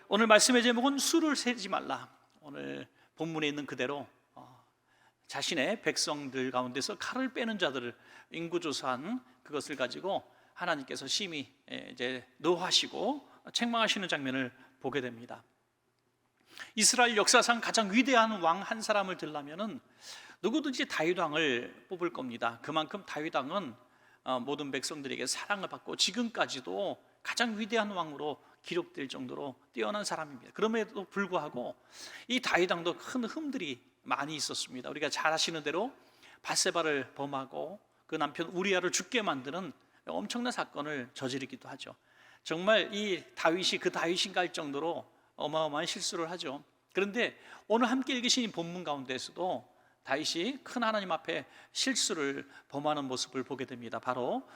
오늘 말씀의 제목은 수를 세지 말라. 오늘 본문에 있는 그대로 자신의 백성들 가운데서 칼을 빼는 자들을 인구조사한 그것을 가지고 하나님께서 심히 이제 노하시고 책망하시는 장면을 보게 됩니다. 이스라엘 역사상 가장 위대한 왕 한 사람을 들려면은 누구든지 다윗 왕을 뽑을 겁니다. 그만큼 다윗 왕은 모든 백성들에게 사랑을 받고 지금까지도 가장 위대한 왕으로 기록될 정도로 뛰어난 사람입니다. 그럼에도 불구하고 이 다윗 왕도 큰 흠들이 많이 있었습니다. 우리가 잘 아시는 대로 밧세바를 범하고 그 남편 우리아를 죽게 만드는 엄청난 사건을 저지르기도 하죠. 정말 이 다윗이 그 다윗인가 할 정도로 어마어마한 실수를 하죠. 그런데 오늘 함께 읽으신 이 본문 가운데서도 다윗이 큰 하나님 앞에 실수를 범하는 모습을 보게 됩니다. 바로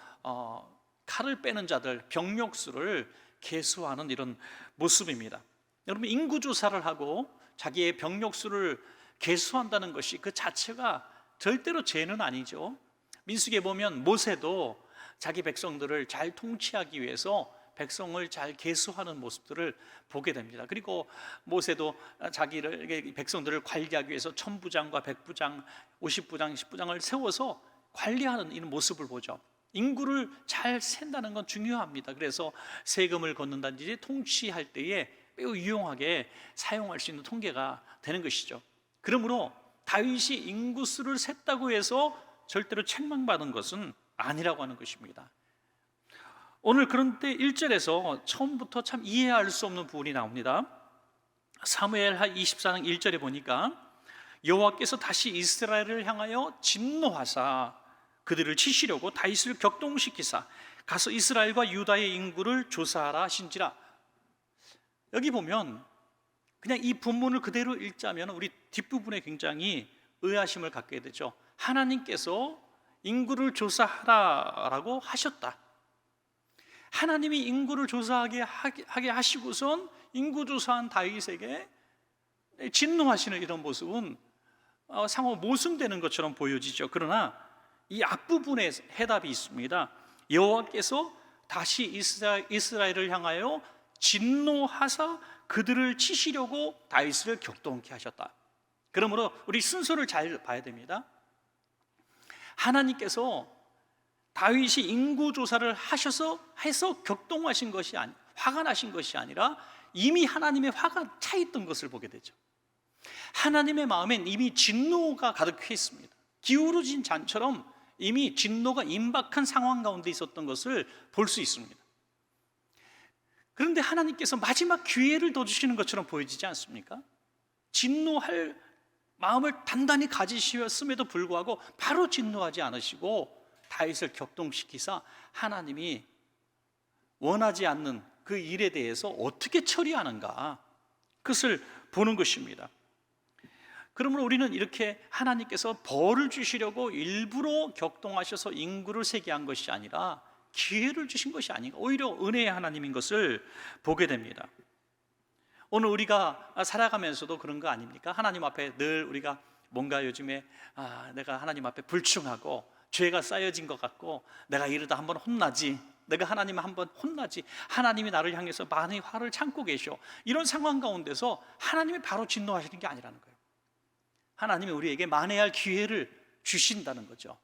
칼을 빼는 자들, 병력수를 계수하는 이런 모습입니다. 여러분, 인구조사를 하고 자기의 병력수를 계수한다는 것이 그 자체가 절대로 죄는 아니죠. 민수기에 보면 모세도 자기 백성들을 잘 통치하기 위해서 백성을 잘 계수하는 모습들을 보게 됩니다. 그리고 모세도 자기를 백성들을 관리하기 위해서 천부장과 백부장, 50부장, 10부장을 세워서 관리하는 이런 모습을 보죠. 인구를 잘 센다는 건 중요합니다. 그래서 세금을 걷는다든지 통치할 때에 매우 유용하게 사용할 수 있는 통계가 되는 것이죠. 그러므로 다윗이 인구수를 셌다고 해서 절대로 책망받은 것은 아니라고 하는 것입니다. 오늘 그런데 1절에서 처음부터 참 이해할 수 없는 부분이 나옵니다. 사무엘하 24장 1절에 보니까 여호와께서 다시 이스라엘을 향하여 진노하사 그들을 치시려고 다윗을 격동시키사 가서 이스라엘과 유다의 인구를 조사하라 하신지라. 여기 보면 그냥 이 본문을 그대로 읽자면 우리 뒷부분에 굉장히 의아심을 갖게 되죠. 하나님께서 인구를 조사하라라고 하셨다. 하나님이 인구를 조사하게 하시고선 인구조사한 다윗에게 진노하시는 이런 모습은 상호 모순되는 것처럼 보여지죠. 그러나 이 앞부분에 해답이 있습니다. 여호와께서 다시 이스라엘을 향하여 진노하사 그들을 치시려고 다윗을 격동케 하셨다. 그러므로 우리 순서를 잘 봐야 됩니다. 하나님께서 다윗이 인구조사를 해서 격동하신 것이 화가 나신 것이 아니라 이미 하나님의 화가 차 있던 것을 보게 되죠. 하나님의 마음엔 이미 진노가 가득해 있습니다. 기울어진 잔처럼 이미 진노가 임박한 상황 가운데 있었던 것을 볼 수 있습니다. 그런데 하나님께서 마지막 기회를 더 주시는 것처럼 보여지지 않습니까? 진노할 마음을 단단히 가지셨음에도 불구하고 바로 진노하지 않으시고 다윗을 격동시키사 하나님이 원하지 않는 그 일에 대해서 어떻게 처리하는가, 그것을 보는 것입니다. 그러므로 우리는 이렇게 하나님께서 벌을 주시려고 일부러 격동하셔서 인구를 세게 한 것이 아니라 기회를 주신 것이 아닌가, 오히려 은혜의 하나님인 것을 보게 됩니다. 오늘 우리가 살아가면서도 그런 거 아닙니까? 하나님 앞에 늘 우리가 뭔가 요즘에 내가 하나님 앞에 불충하고 죄가 쌓여진 것 같고 내가 이러다 한번 혼나지, 내가 하나님 한번 혼나지, 하나님이 나를 향해서 많이 화를 참고 계셔, 이런 상황 가운데서 하나님이 바로 진노하시는 게 아니라는 거예요. 하나님이 우리에게 만회할 기회를 주신다는 거죠.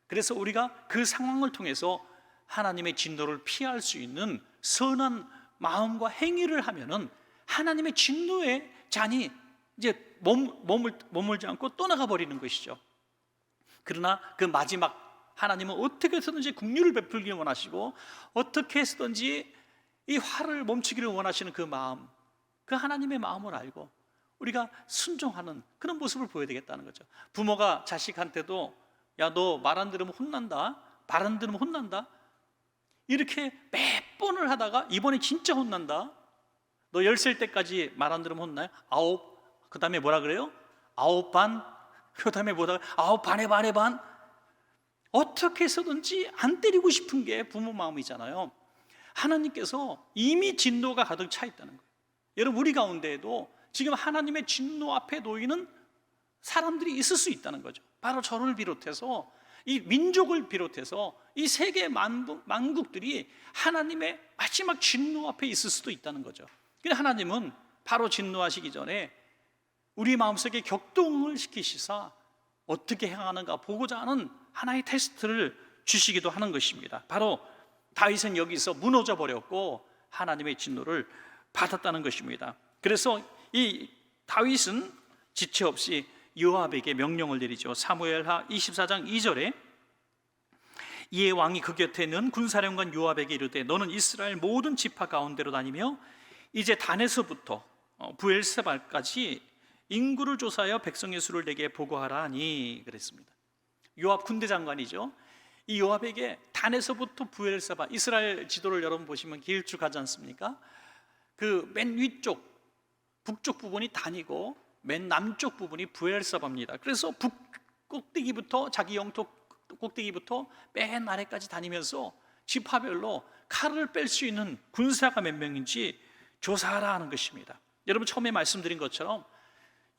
그래서 우리가 그 상황을 통해서 하나님의 진노를 피할 수 있는 선한 마음과 행위를 하면은 하나님의 진노의 잔이 이제 머물지 않고 떠나가 버리는 것이죠. 그러나 그 마지막, 하나님은 어떻게 해서든지 긍휼을 베풀기를 원하시고 어떻게 해서든지 이 화를 멈추기를 원하시는 그 마음, 그 하나님의 마음을 알고 우리가 순종하는 그런 모습을 보여야 되겠다는 거죠. 부모가 자식한테도 야, 너 말 안 들으면 혼난다, 말 안 들으면 혼난다, 이렇게 몇 번을 하다가 이번에 진짜 혼난다, 너 10살 때까지 말 안 들으면 혼나요? 9, 그 다음에 뭐라 그래요? 9반, 그 다음에 뭐다? 9반에 반에 반. 어떻게 해서든지 안 때리고 싶은 게 부모 마음이잖아요. 하나님께서 이미 진노가 가득 차 있다는 거예요. 여러분, 우리 가운데에도 지금 하나님의 진노 앞에 놓이는 사람들이 있을 수 있다는 거죠. 바로 저를 비롯해서 이 민족을 비롯해서 이 세계 만국들이 하나님의 마지막 진노 앞에 있을 수도 있다는 거죠. 근데 하나님은 바로 진노하시기 전에 우리 마음속에 격동을 시키시사 어떻게 행하는가 보고자 하는 하나의 테스트를 주시기도 하는 것입니다. 바로 다윗은 여기서 무너져 버렸고 하나님의 진노를 받았다는 것입니다. 그래서 이 다윗은 지체 없이 요압에게 명령을 내리죠. 사무엘하 24장 2절에 이에 왕이 그 곁에 있는 군사령관 요압에게 이르되 너는 이스라엘 모든 지파 가운데로 다니며 이제 단에서부터 부엘세바까지 인구를 조사하여 백성의 수를 내게 보고하라 하니 그랬습니다. 요압 군대 장관이죠. 이 요압에게 단에서부터 부엘세바, 이스라엘 지도를 여러분 보시면 길쭉하지 않습니까? 그 맨 위쪽 북쪽 부분이 단이고 맨 남쪽 부분이 부엘세바입니다. 그래서 북 꼭대기부터 자기 영토 꼭대기부터 맨 아래까지 다니면서 지파별로 칼을 뺄 수 있는 군사가 몇 명인지 조사하라 하는 것입니다. 여러분 처음에 말씀드린 것처럼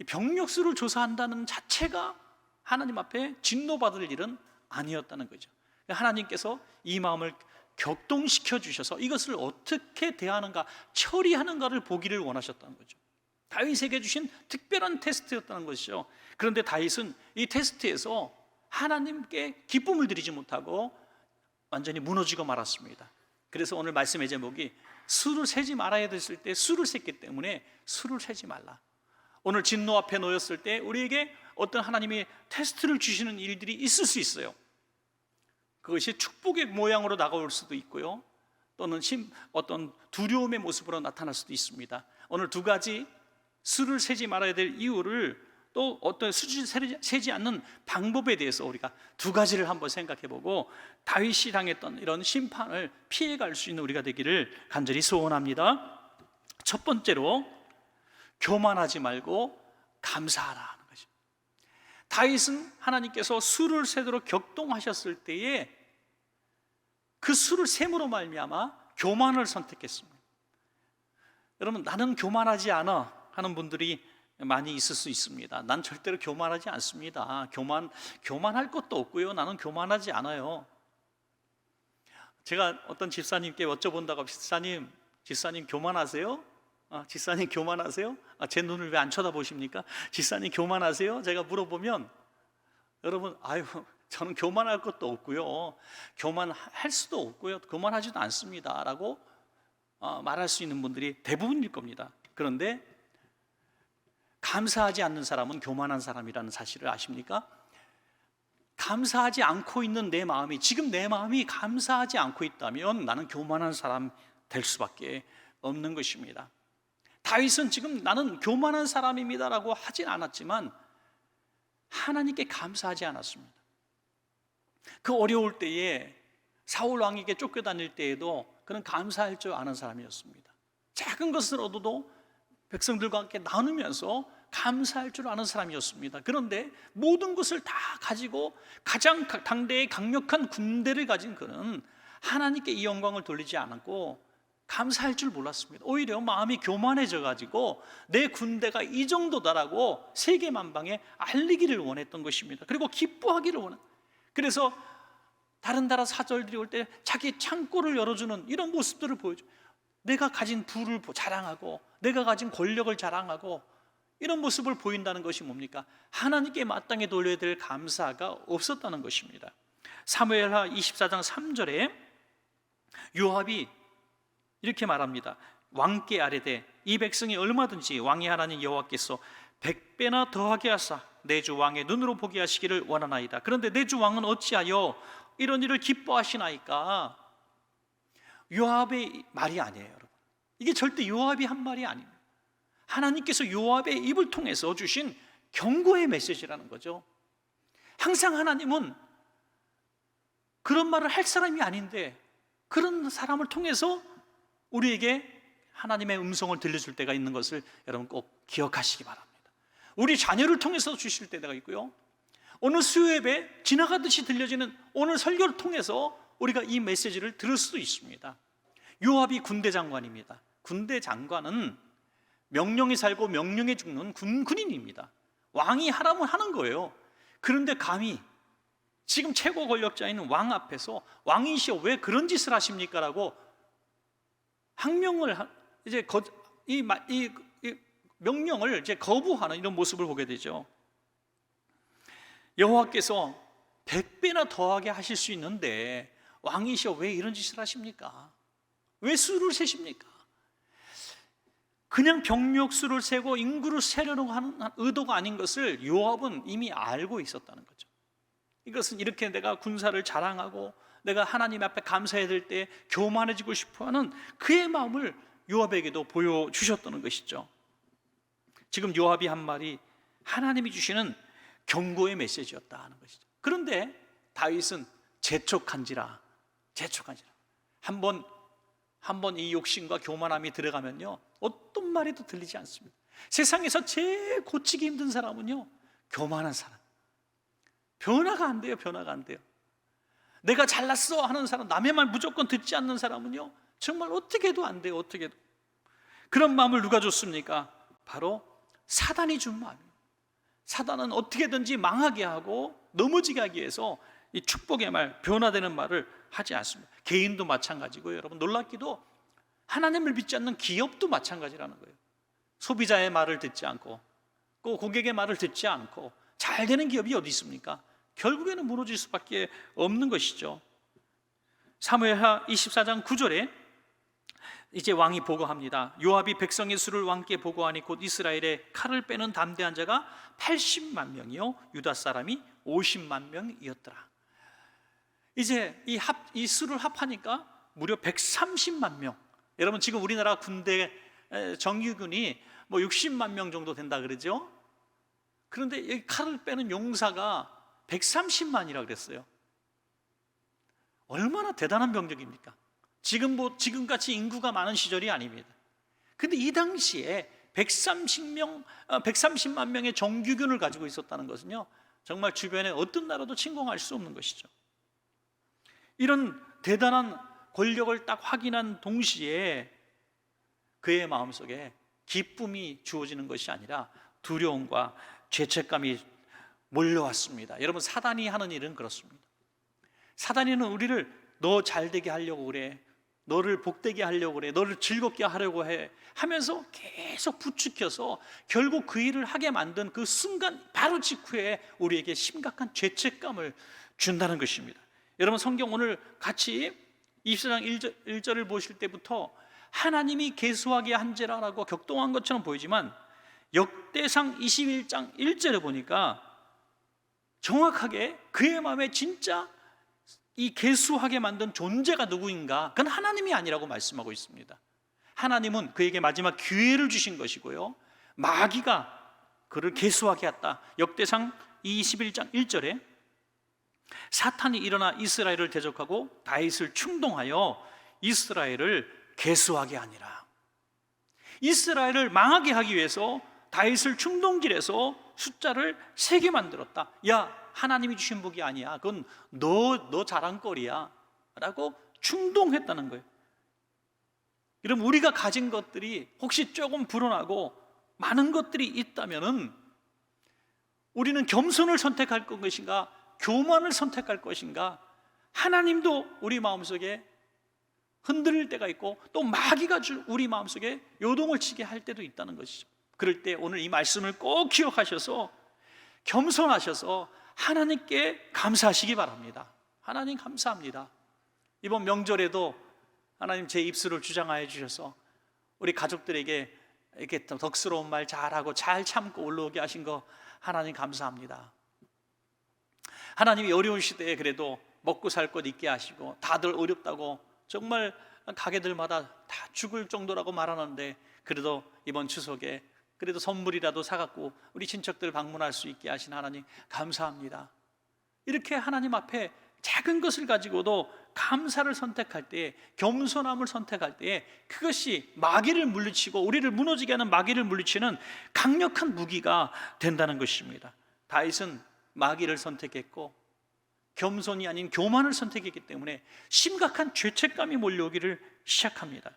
병력 수를 조사한다는 자체가 하나님 앞에 진노받을 일은 아니었다는 거죠. 하나님께서 이 마음을 격동시켜 주셔서 이것을 어떻게 대하는가, 처리하는가를 보기를 원하셨다는 거죠. 다윗에게 주신 특별한 테스트였다는 것이죠. 그런데 다윗은 이 테스트에서 하나님께 기쁨을 드리지 못하고 완전히 무너지고 말았습니다. 그래서 오늘 말씀의 제목이 수를 세지 말아야 됐을 때 수를 셌기 때문에 수를 세지 말라. 오늘 진노 앞에 놓였을 때 우리에게 어떤 하나님이 테스트를 주시는 일들이 있을 수 있어요. 그것이 축복의 모양으로 다가올 수도 있고요, 또는 어떤 두려움의 모습으로 나타날 수도 있습니다. 오늘 두 가지 수를 세지 말아야 될 이유를, 또 어떤 수를 세지 않는 방법에 대해서 우리가 두 가지를 한번 생각해보고 다윗이 당했던 이런 심판을 피해갈 수 있는 우리가 되기를 간절히 소원합니다. 첫 번째로 교만하지 말고 감사하라 하는 것입니다. 다윗은 하나님께서 수를 세도록 격동하셨을 때에 그 수를 셈으로 말미암아 교만을 선택했습니다. 여러분, 나는 교만하지 않아 하는 분들이 많이 있을 수 있습니다. 난 절대로 교만하지 않습니다. 교만할 것도 없고요, 나는 교만하지 않아요. 제가 어떤 집사님께 여쭤본다고, 집사님 교만하세요? 집사님 교만하세요? 제 눈을 왜 안 쳐다보십니까? 집사님 교만하세요? 제가 물어보면 여러분, 저는 교만할 것도 없고요, 교만할 수도 없고요, 교만하지도 않습니다 라고 말할 수 있는 분들이 대부분일 겁니다. 그런데 감사하지 않는 사람은 교만한 사람이라는 사실을 아십니까? 감사하지 않고 있는 내 마음이, 지금 내 마음이 감사하지 않고 있다면 나는 교만한 사람 될 수밖에 없는 것입니다. 다윗은 지금 나는 교만한 사람입니다라고 하진 않았지만 하나님께 감사하지 않았습니다. 그 어려울 때에 사울 왕에게 쫓겨다닐 때에도 그는 감사할 줄 아는 사람이었습니다. 작은 것을 얻어도 백성들과 함께 나누면서 감사할 줄 아는 사람이었습니다. 그런데 모든 것을 다 가지고 가장 당대의 강력한 군대를 가진 그는 하나님께 이 영광을 돌리지 않았고 감사할 줄 몰랐습니다. 오히려 마음이 교만해져 가지고 내 군대가 이 정도다라고 세계 만방에 알리기를 원했던 것입니다. 그리고 기뻐하기를 원한. 그래서 다른 나라 사절들이 올 때 자기 창고를 열어주는 이런 모습들을 보여줘. 내가 가진 부를 자랑하고 내가 가진 권력을 자랑하고 이런 모습을 보인다는 것이 뭡니까? 하나님께 마땅히 돌려야 될 감사가 없었다는 것입니다. 사무엘하 24장 3절에 요압이 이렇게 말합니다. 왕께 아뢰되 이 백성이 얼마든지 왕의 하나님 여호와께서 100배나 더하게 하사 내 주 왕의 눈으로 보게 하시기를 원하나이다. 그런데 내 주 왕은 어찌하여 이런 일을 기뻐하시나이까? 요압의 말이 아니에요, 여러분. 이게 절대 요압이 한 말이 아닙니다. 하나님께서 요압의 입을 통해서 주신 경고의 메시지라는 거죠. 항상 하나님은 그런 말을 할 사람이 아닌데 그런 사람을 통해서 우리에게 하나님의 음성을 들려줄 때가 있는 것을 여러분 꼭 기억하시기 바랍니다. 우리 자녀를 통해서 주실 때가 있고요, 오늘 수요예배 지나가듯이 들려지는 오늘 설교를 통해서 우리가 이 메시지를 들을 수도 있습니다. 요압이 군대 장관입니다. 군대 장관은 명령에 살고 명령에 죽는 군인입니다. 왕이 하라면 하는 거예요. 그런데 감히 지금 최고 권력자인 왕 앞에서 왕이시여 왜 그런 짓을 하십니까? 라고 항명을 이 명령을 이제 거부하는 이런 모습을 보게 되죠. 여호와께서 100배나 더하게 하실 수 있는데 왕이시여 왜 이런 짓을 하십니까? 왜 수를 세십니까? 그냥 병력 수를 세고 인구를 세려고 하는 의도가 아닌 것을 요압은 이미 알고 있었다는 거죠. 이것은 이렇게 내가 군사를 자랑하고 내가 하나님 앞에 감사해야 될 때 교만해지고 싶어하는 그의 마음을 요압에게도 보여주셨다는 것이죠. 지금 요압이 한 말이 하나님이 주시는 경고의 메시지였다 하는 것이죠. 그런데 다윗은 재촉한지라 한번 이 욕심과 교만함이 들어가면요 어떤 말에도 들리지 않습니다. 세상에서 제일 고치기 힘든 사람은요 교만한 사람. 변화가 안 돼요. 내가 잘났어 하는 사람, 남의 말 무조건 듣지 않는 사람은요 정말 어떻게 해도 안 돼요. 어떻게 해도. 그런 마음을 누가 줬습니까? 바로 사단이 준 마음이에요. 사단은 어떻게든지 망하게 하고 넘어지게 하기 위해서 이 축복의 말, 변화되는 말을 하지 않습니다. 개인도 마찬가지고요. 여러분 놀랍기도 하나님을 믿지 않는 기업도 마찬가지라는 거예요. 소비자의 말을 듣지 않고 또 고객의 말을 듣지 않고 잘 되는 기업이 어디 있습니까? 결국에는 무너질 수밖에 없는 것이죠. 사무엘하 24장 9절에 이제 왕이 보고합니다. 요압이 백성의 수를 왕께 보고하니 곧 이스라엘의 칼을 빼는 담대한 자가 80만 명이요 유다 사람이 50만 명이었더라. 이제 이 수를 합하니까 무려 130만 명. 여러분 지금 우리나라 군대 정규군이 뭐 60만 명 정도 된다 그러죠. 그런데 이 칼을 빼는 용사가 130만이라 그랬어요. 얼마나 대단한 병력입니까? 지금같이 인구가 많은 시절이 아닙니다. 근데 이 당시에 130만 명의 정규군을 가지고 있었다는 것은요 정말 주변에 어떤 나라도 침공할 수 없는 것이죠. 이런 대단한 권력을 딱 확인한 동시에 그의 마음속에 기쁨이 주어지는 것이 아니라 두려움과 죄책감이 몰려왔습니다. 여러분 사단이 하는 일은 그렇습니다. 사단이는 우리를 너 잘되게 하려고 그래, 너를 복되게 하려고 그래, 너를 즐겁게 하려고 해 하면서 계속 부추겨서 결국 그 일을 하게 만든 그 순간 바로 직후에 우리에게 심각한 죄책감을 준다는 것입니다. 여러분 성경 오늘 같이 24장 1절을 보실 때부터 하나님이 계수하게 한지라라고 격동한 것처럼 보이지만 역대상 21장 1절에 보니까 정확하게 그의 마음에 진짜 이 계수하게 만든 존재가 누구인가? 그건 하나님이 아니라고 말씀하고 있습니다. 하나님은 그에게 마지막 기회를 주신 것이고요 마귀가 그를 계수하게 했다. 역대상 21장 1절에 사탄이 일어나 이스라엘을 대적하고 다윗을 충동하여 이스라엘을 계수하게 하니라. 이스라엘을 망하게 하기 위해서 다윗을 충동질해서 숫자를 3개 만들었다. 야 하나님이 주신 복이 아니야, 그건 너 자랑거리야 라고 충동했다는 거예요. 여러분 우리가 가진 것들이 혹시 조금 불어나고 많은 것들이 있다면은 우리는 겸손을 선택할 것인가 교만을 선택할 것인가? 하나님도 우리 마음속에 흔들릴 때가 있고 또 마귀가 우리 마음속에 요동을 치게 할 때도 있다는 것이죠. 그럴 때 오늘 이 말씀을 꼭 기억하셔서 겸손하셔서 하나님께 감사하시기 바랍니다. 하나님 감사합니다. 이번 명절에도 하나님 제 입술을 주장하여 주셔서 우리 가족들에게 이렇게 덕스러운 말 잘하고 잘 참고 올라오게 하신 거 하나님 감사합니다. 하나님이 어려운 시대에 그래도 먹고 살 것 있게 하시고 다들 어렵다고 정말 가게들마다 다 죽을 정도라고 말하는데 그래도 이번 추석에 그래도 선물이라도 사갖고 우리 친척들 방문할 수 있게 하신 하나님 감사합니다. 이렇게 하나님 앞에 작은 것을 가지고도 감사를 선택할 때, 겸손함을 선택할 때 그것이 마귀를 물리치고 우리를 무너지게 하는 마귀를 물리치는 강력한 무기가 된다는 것입니다. 다윗은 마귀를 선택했고 겸손이 아닌 교만을 선택했기 때문에 심각한 죄책감이 몰려오기를 시작합니다.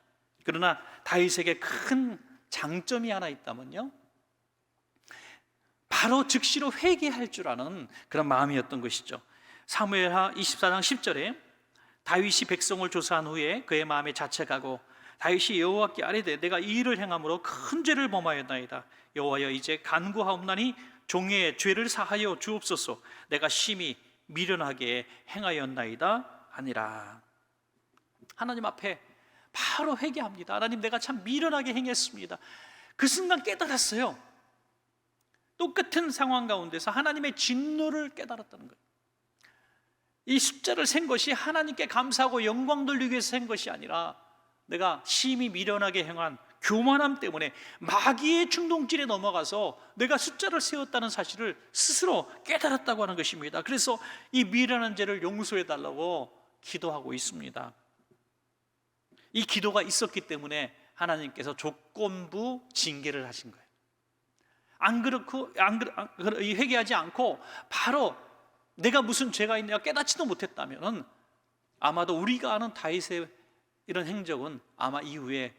그러나 다윗에게 큰 장점이 하나 있다면요, 바로 즉시로 회개할 줄 아는 그런 마음이었던 것이죠. 사무엘하 24장 10절에 다윗이 백성을 조사한 후에 그의 마음에 자책하고 다윗이 여호와께 아뢰되 내가 이 일을 행함으로 큰 죄를 범하였나이다. 여호와여 이제 간구하옵나니 종의 죄를 사하여 주옵소서. 내가 심히 미련하게 행하였나이다 하니라. 하나님 앞에 바로 회개합니다. 하나님, 내가 참 미련하게 행했습니다. 그 순간 깨달았어요. 똑같은 상황 가운데서 하나님의 진노를 깨달았다는 거예요. 이 숫자를 센 것이 하나님께 감사하고 영광 돌리기 위해서 센 것이 아니라 내가 심히 미련하게 행한 교만함 때문에 마귀의 충동질에 넘어가서 내가 숫자를 세웠다는 사실을 스스로 깨달았다고 하는 것입니다. 그래서 이 미련한 죄를 용서해 달라고 기도하고 있습니다. 이 기도가 있었기 때문에 하나님께서 조건부 징계를 하신 거예요. 회개하지 않고 바로 내가 무슨 죄가 있냐 깨닫지도 못했다면 아마도 우리가 아는 다윗의 이런 행적은 아마 이후에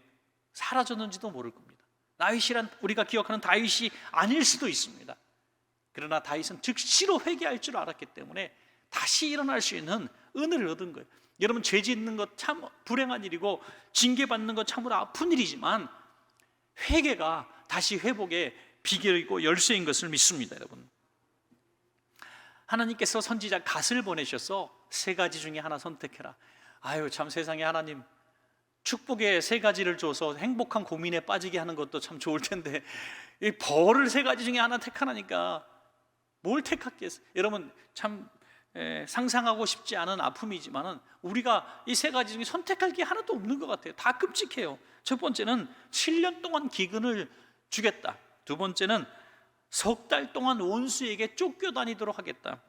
사라졌는지도 모를 겁니다. 다윗이란 우리가 기억하는 다윗이 아닐 수도 있습니다. 그러나 다윗은 즉시로 회개할 줄 알았기 때문에 다시 일어날 수 있는 은혜를 얻은 거예요. 여러분, 죄 짓는 것 참 불행한 일이고 징계받는 것 참으로 아픈 일이지만 회개가 다시 회복의 비결이고 열쇠인 것을 믿습니다. 여러분, 하나님께서 선지자 갓을 보내셔서 세 가지 중에 하나 선택해라. 아유, 참 세상에 하나님 축복의 세 가지를 줘서 행복한 고민에 빠지게 하는 것도 참 좋을 텐데 이 벌을 세 가지 중에 하나 택하라니까 뭘 택하겠어요? 여러분, 참 상상하고 싶지 않은 아픔이지만은 우리가 이 세 가지 중에 선택할 게 하나도 없는 것 같아요. 다 끔찍해요. 첫 번째는 7년 동안 기근을 주겠다. 두 번째는 석 달 동안 원수에게 쫓겨다니도록 하겠다.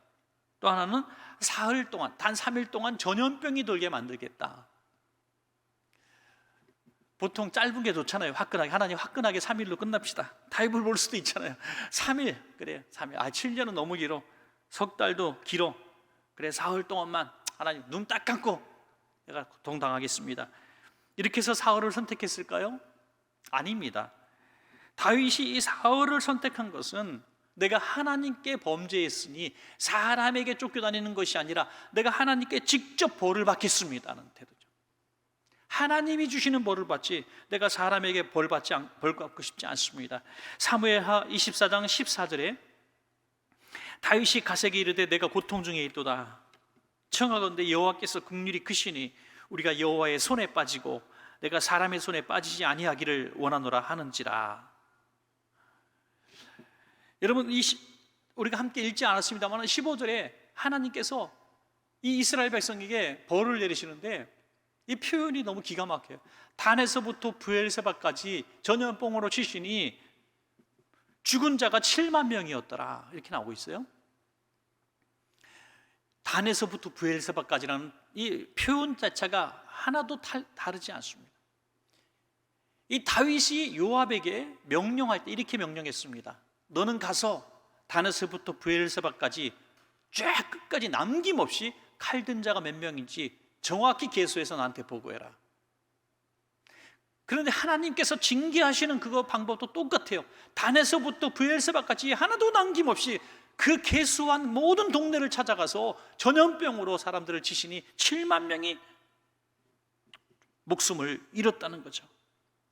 또 하나는 사흘 동안, 단 3일 동안 전염병이 돌게 만들겠다. 보통 짧은 게 좋잖아요. 화끈하게, 하나님 화끈하게 3일로 끝납시다. 다이브를 볼 수도 있잖아요. 3일, 그래요. 3일. 7년은 너무 길어. 석 달도 길어. 그래, 사흘 동안만 하나님 눈 딱 감고 내가 고통당하겠습니다. 이렇게 해서 사흘을 선택했을까요? 아닙니다. 다윗이 이 사흘을 선택한 것은 내가 하나님께 범죄했으니 사람에게 쫓겨다니는 것이 아니라 내가 하나님께 직접 벌을 받겠습니다는 태도죠. 하나님이 주시는 벌을 받지 내가 사람에게 벌 받고 싶지 않습니다. 사무엘하 24장 14절에 다윗이 갓에게 이르되 내가 고통 중에 있도다. 청하건대 여호와께서 긍휼이 크시니 우리가 여호와의 손에 빠지고 내가 사람의 손에 빠지지 아니하기를 원하노라 하는지라. 여러분, 우리가 함께 읽지 않았습니다만 15절에 하나님께서 이 이스라엘 백성에게 벌을 내리시는데 이 표현이 너무 기가 막혀요. 단에서부터 브엘세바까지 전염병으로 치시니 죽은 자가 7만 명이었더라. 이렇게 나오고 있어요. 단에서부터 브엘세바까지라는 이 표현 자체가 하나도 다르지 않습니다. 이 다윗이 요압에게 명령할 때 이렇게 명령했습니다. 너는 가서 단에서부터 브엘세바까지 쫙 끝까지 남김없이 칼든 자가 몇 명인지 정확히 계수해서 나한테 보고해라. 그런데 하나님께서 징계하시는 그거 방법도 똑같아요. 단에서부터 브엘세바까지 하나도 남김없이 그 계수한 모든 동네를 찾아가서 전염병으로 사람들을 치시니 7만 명이 목숨을 잃었다는 거죠.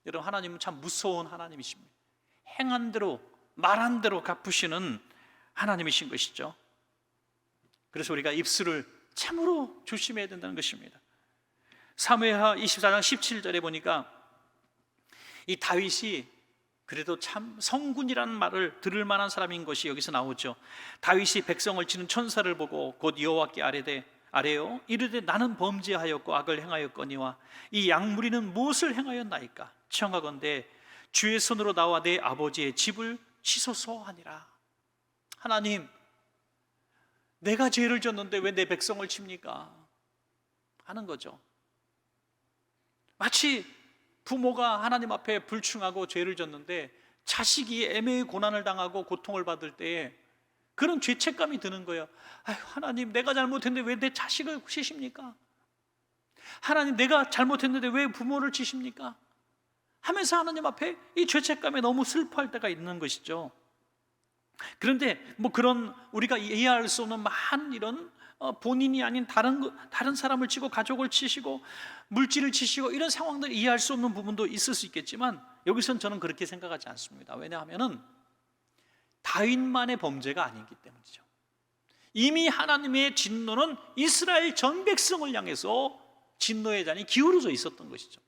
여러분, 하나님은 참 무서운 하나님이십니다. 행한 대로 말한 대로 갚으시는 하나님이신 것이죠. 그래서 우리가 입술을 참으로 조심해야 된다는 것입니다. 사무엘하 24장 17절에 보니까 이 다윗이 그래도 참 성군이라는 말을 들을 만한 사람인 것이 여기서 나오죠. 다윗이 백성을 치는 천사를 보고 곧 여호와께 아뢰요 이르되 나는 범죄하였고 악을 행하였거니와 이 양무리는 무엇을 행하였나이까? 청하건대 주의 손으로 나와 내 아버지의 집을 치소서 하니라. 하나님, 내가 죄를 졌는데 왜 내 백성을 칩니까? 하는 거죠. 마치 부모가 하나님 앞에 불충하고 죄를 졌는데 자식이 애매히 고난을 당하고 고통을 받을 때에 그런 죄책감이 드는 거예요. 아유, 하나님, 내가 잘못했는데 왜 내 자식을 치십니까? 하나님, 내가 잘못했는데 왜 부모를 치십니까? 하면서 하나님 앞에 이 죄책감에 너무 슬퍼할 때가 있는 것이죠. 그런데 그런 우리가 이해할 수 없는 많은 이런 본인이 아닌 다른 사람을 치고 가족을 치시고 물질을 치시고 이런 상황들 이해할 수 없는 부분도 있을 수 있겠지만 여기서는 저는 그렇게 생각하지 않습니다. 왜냐하면은 다윗만의 범죄가 아니기 때문이죠. 이미 하나님의 진노는 이스라엘 전 백성을 향해서 진노의 잔이 기울어져 있었던 것이죠.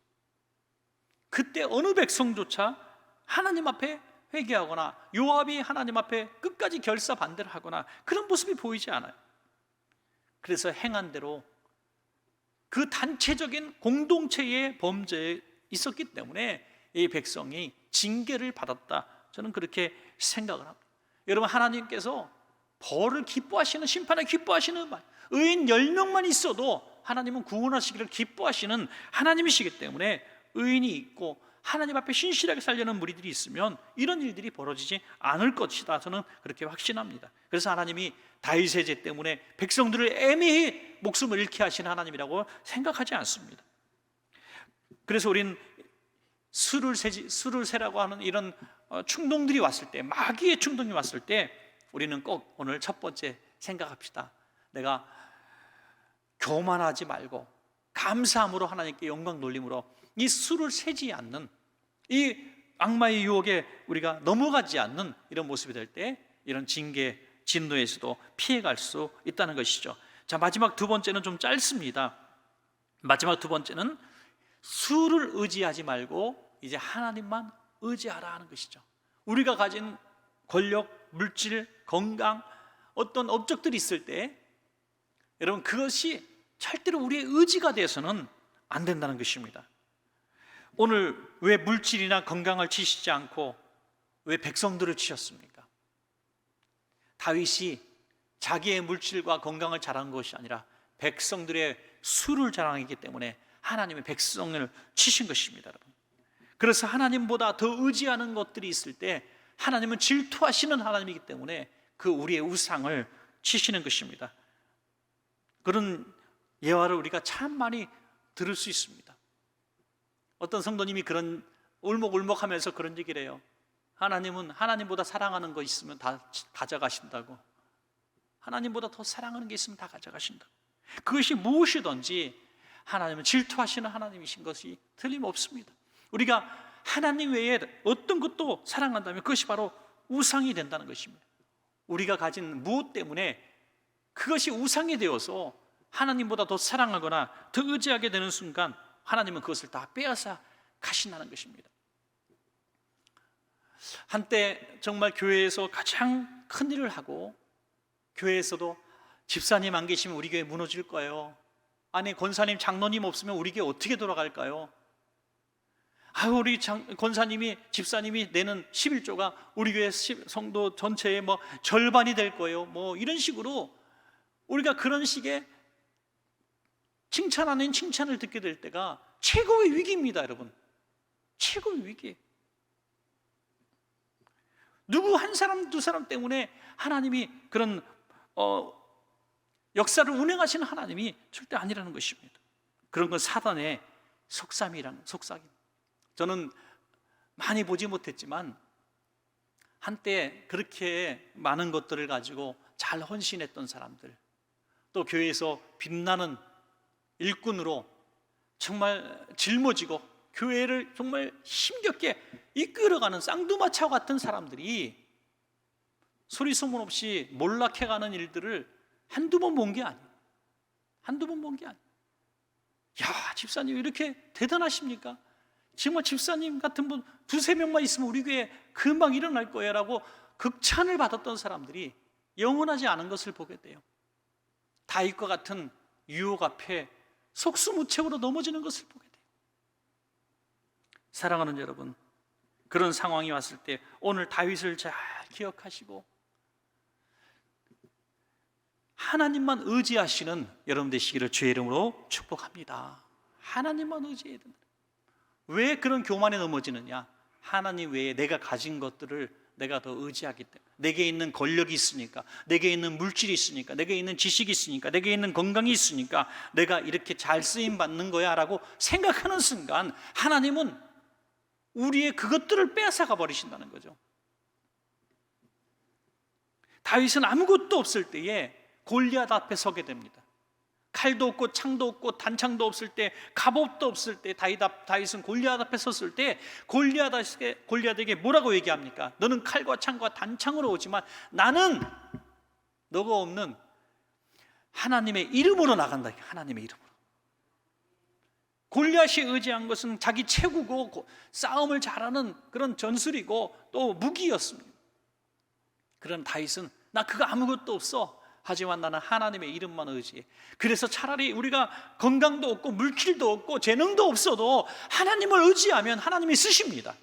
그때 어느 백성조차 하나님 앞에 회개하거나 요압이 하나님 앞에 끝까지 결사 반대를 하거나 그런 모습이 보이지 않아요. 그래서 행한 대로 그 단체적인 공동체의 범죄에 있었기 때문에 이 백성이 징계를 받았다, 저는 그렇게 생각을 합니다. 여러분, 하나님께서 벌을 기뻐하시는, 심판을 기뻐하시는 의인 10명만 있어도 하나님은 구원하시기를 기뻐하시는 하나님이시기 때문에 의인이 있고 하나님 앞에 신실하게 살려는 무리들이 있으면 이런 일들이 벌어지지 않을 것이다, 저는 그렇게 확신합니다. 그래서 하나님이 다윗의 죄 때문에 백성들을 애매히 목숨을 잃게 하신 하나님이라고 생각하지 않습니다. 그래서 우린 술을 세라고 하는 이런 충동들이 왔을 때, 마귀의 충동이 왔을 때 우리는 꼭 오늘 첫 번째 생각합시다. 내가 교만하지 말고 감사함으로 하나님께 영광 돌림으로 이 술을 세지 않는, 이 악마의 유혹에 우리가 넘어가지 않는 이런 모습이 될 때 이런 징계, 진노에서도 피해갈 수 있다는 것이죠. 자, 마지막 두 번째는 좀 짧습니다. 마지막 두 번째는 술을 의지하지 말고 이제 하나님만 의지하라 하는 것이죠. 우리가 가진 권력, 물질, 건강, 어떤 업적들이 있을 때 여러분, 그것이 절대로 우리의 의지가 되어서는 안 된다는 것입니다. 오늘 왜 물질이나 건강을 치시지 않고 왜 백성들을 치셨습니까? 다윗이 자기의 물질과 건강을 자랑한 것이 아니라 백성들의 수를 자랑했기 때문에 하나님의 백성을 치신 것입니다, 여러분. 그래서 하나님보다 더 의지하는 것들이 있을 때 하나님은 질투하시는 하나님이기 때문에 그 우리의 우상을 치시는 것입니다. 그런 예화를 우리가 참 많이 들을 수 있습니다. 어떤 성도님이 그런 울먹울먹하면서 그런 얘기를 해요. 하나님은 하나님보다 사랑하는 거 있으면 다 가져가신다고. 하나님보다 더 사랑하는 게 있으면 다 가져가신다고. 그것이 무엇이든지 하나님은 질투하시는 하나님이신 것이 틀림없습니다. 우리가 하나님 외에 어떤 것도 사랑한다면 그것이 바로 우상이 된다는 것입니다. 우리가 가진 무엇 때문에 그것이 우상이 되어서 하나님보다 더 사랑하거나 더 의지하게 되는 순간 하나님은 그것을 다 빼앗아 가신다는 것입니다. 한때 정말 교회에서 가장 큰 일을 하고 교회에서도 집사님 안 계시면 우리 교회 무너질 거예요. 아니, 권사님, 장로님 없으면 우리 교회 어떻게 돌아갈까요? 우리 권사님이, 집사님이 내는 11조가 우리 교회 성도 전체의 절반이 될 거예요. 이런 식으로 우리가 그런 식의 칭찬 아닌 칭찬을 듣게 될 때가 최고의 위기입니다, 여러분. 최고의 위기. 누구 한 사람, 두 사람 때문에 하나님이 그런 역사를 운행하시는 하나님이 절대 아니라는 것입니다. 그런 건 사단의 속삭임. 저는 많이 보지 못했지만 한때 그렇게 많은 것들을 가지고 잘 헌신했던 사람들, 또 교회에서 빛나는 일꾼으로 정말 짊어지고 교회를 정말 힘겹게 이끌어가는 쌍두마차 같은 사람들이 소리 소문 없이 몰락해가는 일들을 한두 번 본 게 아니에요. 야, 집사님 이렇게 대단하십니까? 정말 집사님 같은 분 두세 명만 있으면 우리 교회 금방 일어날 거예요 라고 극찬을 받았던 사람들이 영원하지 않은 것을 보게 돼요. 다윗과 같은 유혹 앞에 속수무책으로 넘어지는 것을 보게 돼요. 사랑하는 여러분, 그런 상황이 왔을 때 오늘 다윗을 잘 기억하시고 하나님만 의지하시는 여러분 되시기를 주의 이름으로 축복합니다. 하나님만 의지해야 된다. 왜 그런 교만에 넘어지느냐? 하나님 외에 내가 가진 것들을 내가 더 의지하기 때문에, 내게 있는 권력이 있으니까, 내게 있는 물질이 있으니까, 내게 있는 지식이 있으니까, 내게 있는 건강이 있으니까 내가 이렇게 잘 쓰임 받는 거야 라고 생각하는 순간 하나님은 우리의 그것들을 빼앗아가 버리신다는 거죠. 다윗은 아무것도 없을 때에 골리앗 앞에 서게 됩니다. 칼도 없고 창도 없고 단창도 없을 때, 갑옷도 없을 때 다윗은 골리앗 앞에 섰을 때 골리앗에게 뭐라고 얘기합니까? 너는 칼과 창과 단창으로 오지만 나는 너가 없는 하나님의 이름으로 나간다. 하나님의 이름으로. 골리앗이 의지한 것은 자기 체구고 싸움을 잘하는 그런 전술이고 또 무기였습니다. 그런 다윗은 나 그거 아무것도 없어. 하지만 나는 하나님의 이름만 의지해. 그래서 차라리 우리가 건강도 없고 물질도 없고 재능도 없어도 하나님을 의지하면 하나님이 쓰십니다.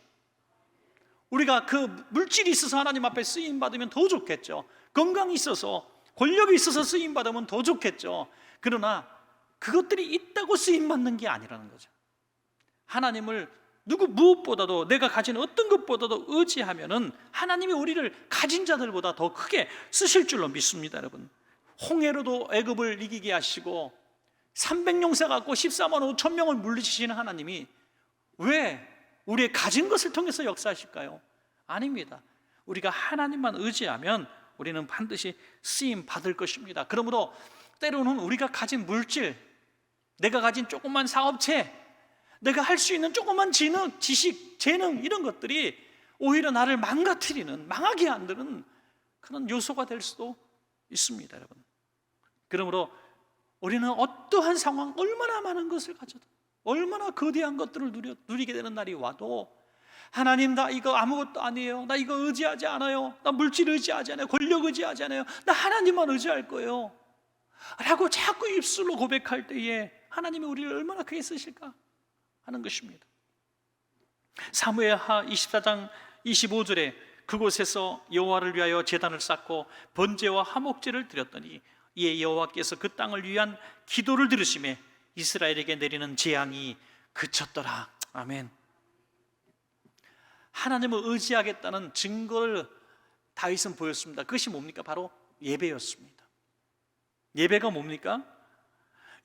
우리가 그 물질이 있어서 하나님 앞에 쓰임 받으면 더 좋겠죠. 건강이 있어서, 권력이 있어서 쓰임 받으면 더 좋겠죠. 그러나 그것들이 있다고 쓰임 받는 게 아니라는 거죠. 하나님을 무엇보다도, 내가 가진 어떤 것보다도 의지하면은 하나님이 우리를 가진 자들보다 더 크게 쓰실 줄로 믿습니다. 여러분, 홍해로도 애굽을 이기게 하시고 300용사 갖고 14만 5천 명을 물리치시는 하나님이 왜 우리의 가진 것을 통해서 역사하실까요? 아닙니다. 우리가 하나님만 의지하면 우리는 반드시 쓰임 받을 것입니다. 그러므로 때로는 우리가 가진 물질, 내가 가진 조그만 사업체, 내가 할 수 있는 조그만 지식, 재능, 이런 것들이 오히려 나를 망가뜨리는, 망하게 만드는 그런 요소가 될 수도 있습니다. 여러분, 그러므로 우리는 어떠한 상황, 얼마나 많은 것을 가져도, 얼마나 거대한 것들을 누리게 되는 날이 와도 하나님, 나 이거 아무것도 아니에요, 나 이거 의지하지 않아요, 나 물질 의지하지 않아요, 권력 의지하지 않아요, 나 하나님만 의지할 거예요 라고 자꾸 입술로 고백할 때에 하나님이 우리를 얼마나 크게 쓰실까 하는 것입니다. 사무엘하 24장 25절에 그곳에서 여호와를 위하여 제단을 쌓고 번제와 화목제를 드렸더니 이에 여호와께서 그 땅을 위한 기도를 들으시매 이스라엘에게 내리는 재앙이 그쳤더라. 아멘. 하나님을 의지하겠다는 증거를 다윗은 보였습니다. 그것이 뭡니까? 바로 예배였습니다. 예배가 뭡니까?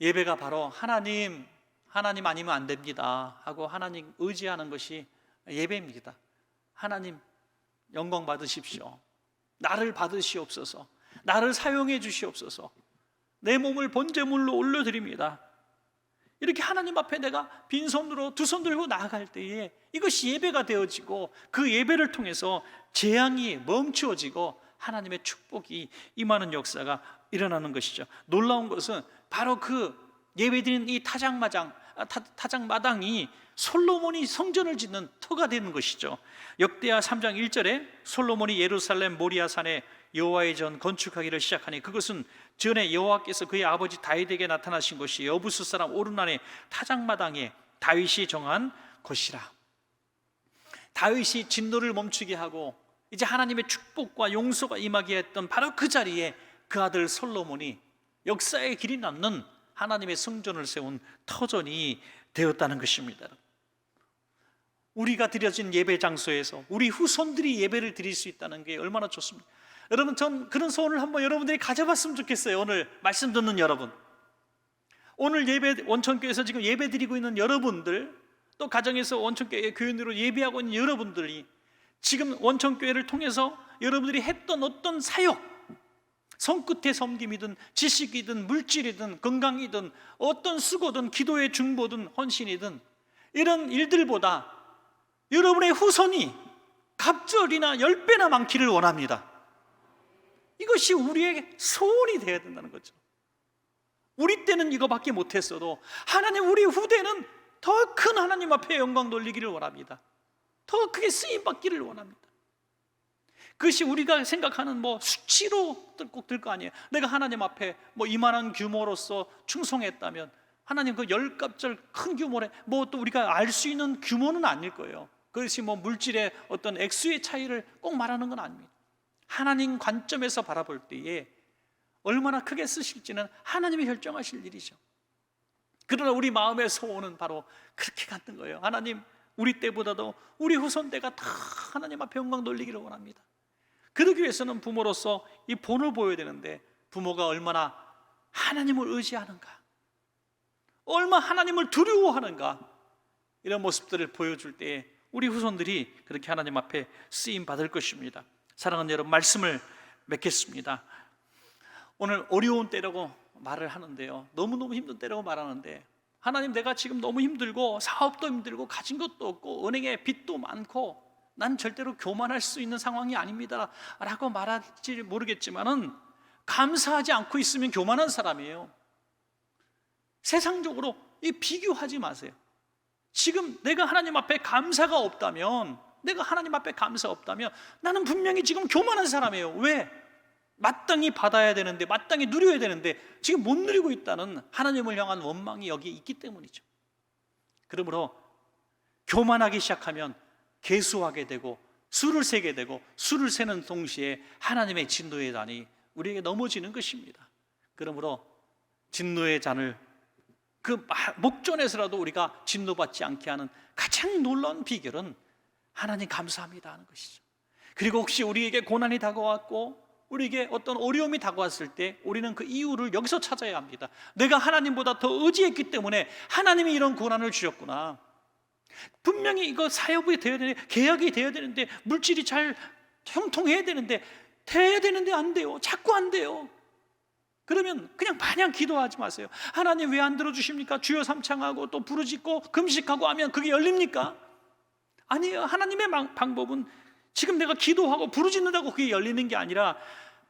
예배가 바로 하나님 아니면 안 됩니다 하고 하나님 의지하는 것이 예배입니다. 하나님 영광 받으십시오. 나를 받으시옵소서. 나를 사용해 주시옵소서. 내 몸을 번제물로 올려드립니다. 이렇게 하나님 앞에 내가 빈손으로 두 손 들고 나아갈 때에 이것이 예배가 되어지고 그 예배를 통해서 재앙이 멈추어지고 하나님의 축복이 임하는 역사가 일어나는 것이죠. 놀라운 것은 바로 그 예배드리는 이 타작마당이 솔로몬이 성전을 짓는 터가 되는 것이죠. 역대하 3장 1절에 솔로몬이 예루살렘 모리아산에 여호와의 전 건축하기를 시작하니 그것은 전에 여호와께서 그의 아버지 다윗에게 나타나신 것이 여부스 사람 오르난의 타작마당에 다윗이 정한 것이라. 다윗이 진노를 멈추게 하고 이제 하나님의 축복과 용서가 임하게 했던 바로 그 자리에 그 아들 솔로몬이 역사의 길이 남는 하나님의 성전을 세운 터전이 되었다는 것입니다. 우리가 드려진 예배 장소에서 우리 후손들이 예배를 드릴 수 있다는 게 얼마나 좋습니까? 여러분, 전 그런 소원을 한번 여러분들이 가져봤으면 좋겠어요. 오늘 말씀 듣는 여러분, 오늘 예배, 원천교회에서 지금 예배 드리고 있는 여러분들, 또 가정에서 원천교회 교인으로 예배하고 있는 여러분들이 지금 원천교회를 통해서 여러분들이 했던 어떤 사역, 손끝의 섬김이든 지식이든 물질이든 건강이든 어떤 수고든 기도의 중보든 헌신이든 이런 일들보다 여러분의 후손이 갑절이나 10배나 많기를 원합니다. 이것이 우리의 소원이 되어야 된다는 거죠. 우리 때는 이거밖에 못했어도 하나님, 우리 후대는 더 큰 하나님 앞에 영광 돌리기를 원합니다. 더 크게 쓰임받기를 원합니다. 그것이 우리가 생각하는 수치로 꼭 들 거 아니에요. 내가 하나님 앞에 이만한 규모로서 충성했다면 하나님 그 10갑절 큰 규모래 또 우리가 알 수 있는 규모는 아닐 거예요. 그것이 물질의 어떤 액수의 차이를 꼭 말하는 건 아닙니다. 하나님 관점에서 바라볼 때에 얼마나 크게 쓰실지는 하나님이 결정하실 일이죠. 그러나 우리 마음의 소원은 바로 그렇게 갖는 거예요. 하나님, 우리 때보다도 우리 후손 때가 다 하나님 앞에 영광 돌리기를 원합니다. 그러기 위해서는 부모로서 이 본을 보여야 되는데 부모가 얼마나 하나님을 의지하는가, 얼마나 하나님을 두려워하는가, 이런 모습들을 보여줄 때에 우리 후손들이 그렇게 하나님 앞에 쓰임 받을 것입니다. 사랑하는 여러분, 말씀을 맺겠습니다. 오늘 어려운 때라고 말을 하는데요, 너무너무 힘든 때라고 말하는데, 하나님 내가 지금 너무 힘들고 사업도 힘들고 가진 것도 없고 은행에 빚도 많고 난 절대로 교만할 수 있는 상황이 아닙니다 라고 말할지 모르겠지만은 감사하지 않고 있으면 교만한 사람이에요. 세상적으로 이 비교하지 마세요. 지금 내가 하나님 앞에 감사가 없다면, 내가 하나님 앞에 감사 없다면 나는 분명히 지금 교만한 사람이에요. 왜? 마땅히 받아야 되는데, 마땅히 누려야 되는데 지금 못 누리고 있다는 하나님을 향한 원망이 여기에 있기 때문이죠. 그러므로 교만하기 시작하면 개수하게 되고 수를 세게 되고, 수를 세는 동시에 하나님의 진노의 잔이 우리에게 넘어지는 것입니다. 그러므로 진노의 잔을 그 목전에서라도 우리가 진노받지 않게 하는 가장 놀라운 비결은 하나님 감사합니다 하는 것이죠. 그리고 혹시 우리에게 고난이 다가왔고 우리에게 어떤 어려움이 다가왔을 때 우리는 그 이유를 여기서 찾아야 합니다. 내가 하나님보다 더 의지했기 때문에 하나님이 이런 고난을 주셨구나. 분명히 이거 사업이 되어야 되는데, 계약이 되어야 되는데, 물질이 잘 형통해야 되는데, 돼야 되는데 안 돼요. 자꾸 안 돼요. 그러면 그냥 마냥 기도하지 마세요. 하나님 왜 안 들어주십니까? 주여 삼창하고 또 부르짖고 금식하고 하면 그게 열립니까? 아니에요. 하나님의 방법은 지금 내가 기도하고 부르짖는다고 그게 열리는 게 아니라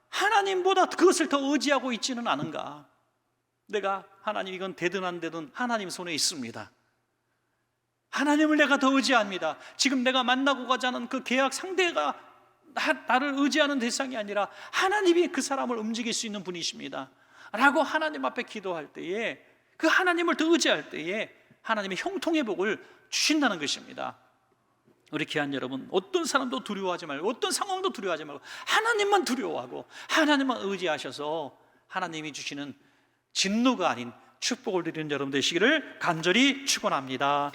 하나님보다 그것을 더 의지하고 있지는 않은가. 내가 하나님 이건 되든 안 되든 하나님 손에 있습니다. 하나님을 내가 더 의지합니다. 지금 내가 만나고 가자는 그 계약 상대가 나를 의지하는 대상이 아니라 하나님이 그 사람을 움직일 수 있는 분이십니다 라고 하나님 앞에 기도할 때에, 그 하나님을 더 의지할 때에 하나님의 형통의 복을 주신다는 것입니다. 우리 귀한 여러분, 어떤 사람도 두려워하지 말고 어떤 상황도 두려워하지 말고 하나님만 두려워하고 하나님만 의지하셔서 하나님이 주시는 진노가 아닌 축복을 드리는 여러분 되시기를 간절히 축원합니다.